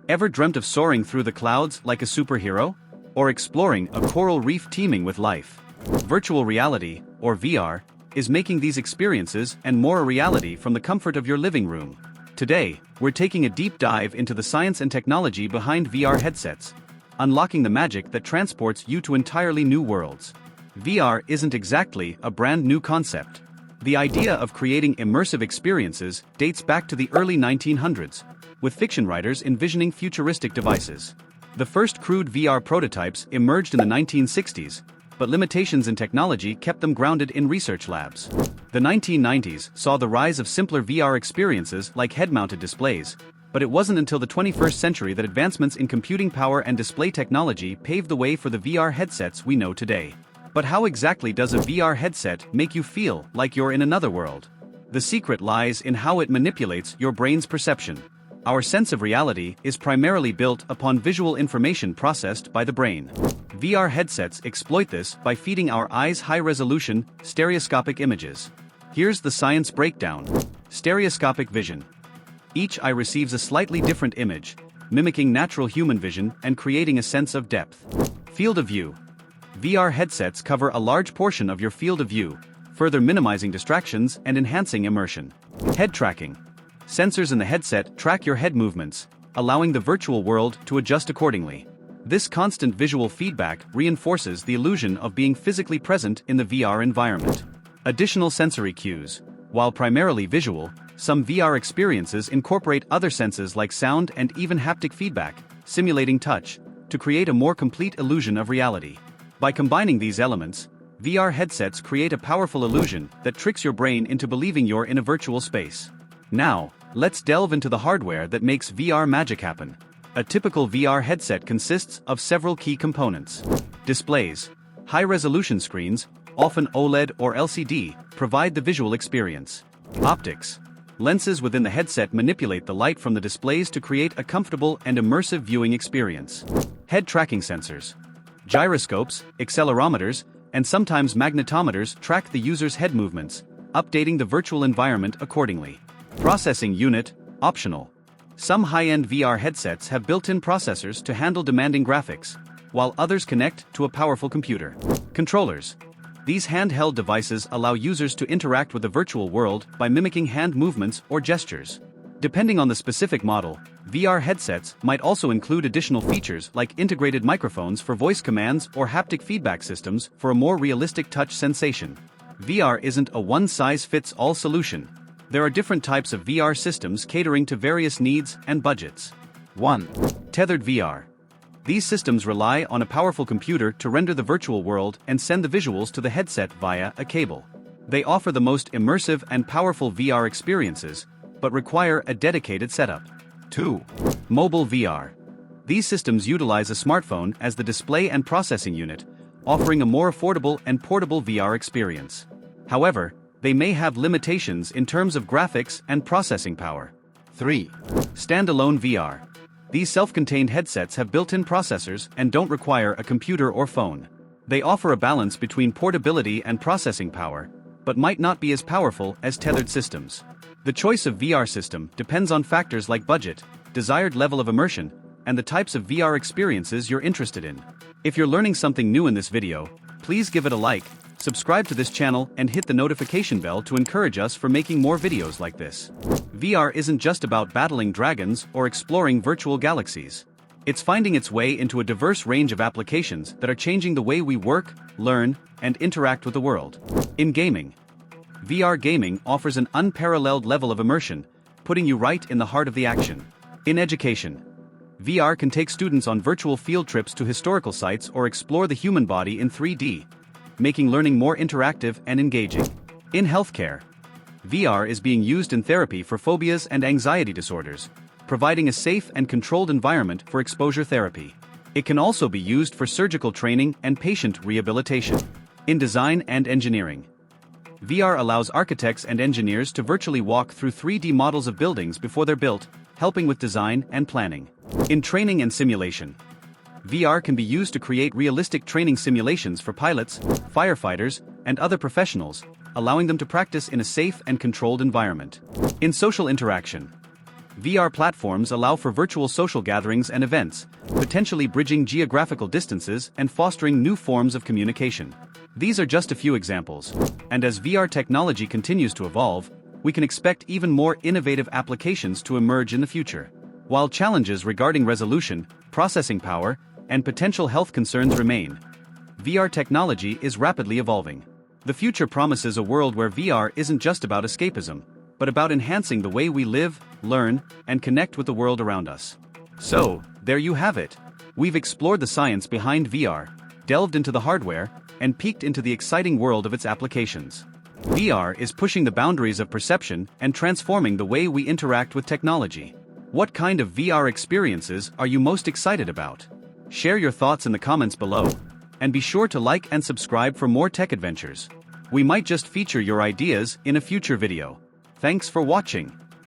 Ever dreamt of soaring through the clouds like a superhero? Or exploring a coral reef teeming with life? Virtual reality, or VR, is making these experiences and more a reality from the comfort of your living room. Today, we're taking a deep dive into the science and technology behind VR headsets, unlocking the magic that transports you to entirely new worlds. VR isn't exactly a brand new concept. The idea of creating immersive experiences dates back to the early 1900s, with fiction writers envisioning futuristic devices. The first crude VR prototypes emerged in the 1960s, but limitations in technology kept them grounded in research labs. The 1990s saw the rise of simpler VR experiences like head-mounted displays, but it wasn't until the 21st century that advancements in computing power and display technology paved the way for the VR headsets we know today. But how exactly does a VR headset make you feel like you're in another world? The secret lies in how it manipulates your brain's perception. Our sense of reality is primarily built upon visual information processed by the brain. VR headsets exploit this by feeding our eyes high-resolution, stereoscopic images. Here's the science breakdown. Stereoscopic vision. Each eye receives a slightly different image, mimicking natural human vision and creating a sense of depth. Field of view. VR headsets cover a large portion of your field of view, further minimizing distractions and enhancing immersion. Head tracking. Sensors in the headset track your head movements, allowing the virtual world to adjust accordingly. This constant visual feedback reinforces the illusion of being physically present in the VR environment. Additional sensory cues. While primarily visual, some VR experiences incorporate other senses like sound and even haptic feedback, simulating touch, to create a more complete illusion of reality. By combining these elements, VR headsets create a powerful illusion that tricks your brain into believing you're in a virtual space. Now, let's delve into the hardware that makes VR magic happen. A typical VR headset consists of several key components. Displays. High-resolution screens, often OLED or LCD, provide the visual experience. Optics. Lenses within the headset manipulate the light from the displays to create a comfortable and immersive viewing experience. Head tracking sensors. Gyroscopes, accelerometers, and sometimes magnetometers track the user's head movements, updating the virtual environment accordingly. Processing unit, optional. Some high-end VR headsets have built-in processors to handle demanding graphics, while others connect to a powerful computer. Controllers. These handheld devices allow users to interact with the virtual world by mimicking hand movements or gestures. Depending on the specific model, VR headsets might also include additional features like integrated microphones for voice commands or haptic feedback systems for a more realistic touch sensation. VR isn't a one-size-fits-all solution. There are different types of VR systems catering to various needs and budgets. 1. Tethered VR. These systems rely on a powerful computer to render the virtual world and send the visuals to the headset via a cable. They offer the most immersive and powerful VR experiences, but require a dedicated setup. 2. Mobile VR. These systems utilize a smartphone as the display and processing unit, offering a more affordable and portable VR experience. However, they may have limitations in terms of graphics and processing power. 3. Standalone VR. These self-contained headsets have built-in processors and don't require a computer or phone. They offer a balance between portability and processing power, but might not be as powerful as tethered systems. The choice of VR system depends on factors like budget, desired level of immersion, and the types of VR experiences you're interested in. If you're learning something new in this video, please give it a like, subscribe to this channel and hit the notification bell to encourage us for making more videos like this. VR isn't just about battling dragons or exploring virtual galaxies. It's finding its way into a diverse range of applications that are changing the way we work, learn, and interact with the world. In gaming, VR gaming offers an unparalleled level of immersion, putting you right in the heart of the action. In education, VR can take students on virtual field trips to historical sites or explore the human body in 3D, making learning more interactive and engaging. In healthcare, VR is being used in therapy for phobias and anxiety disorders, providing a safe and controlled environment for exposure therapy. It can also be used for surgical training and patient rehabilitation. In design and engineering, VR allows architects and engineers to virtually walk through 3D models of buildings before they're built, helping with design and planning. In training and simulation, VR can be used to create realistic training simulations for pilots, firefighters, and other professionals, allowing them to practice in a safe and controlled environment. In social interaction, VR platforms allow for virtual social gatherings and events, potentially bridging geographical distances and fostering new forms of communication. These are just a few examples, and as VR technology continues to evolve, we can expect even more innovative applications to emerge in the future. While challenges regarding resolution, processing power, and potential health concerns remain, VR technology is rapidly evolving. The future promises a world where VR isn't just about escapism, but about enhancing the way we live, learn, and connect with the world around us. So, there you have it. We've explored the science behind VR, delved into the hardware, and peeked into the exciting world of its applications. VR is pushing the boundaries of perception and transforming the way we interact with technology. What kind of VR experiences are you most excited about? Share your thoughts in the comments below, and be sure to like and subscribe for more tech adventures. We might just feature your ideas in a future video. Thanks for watching.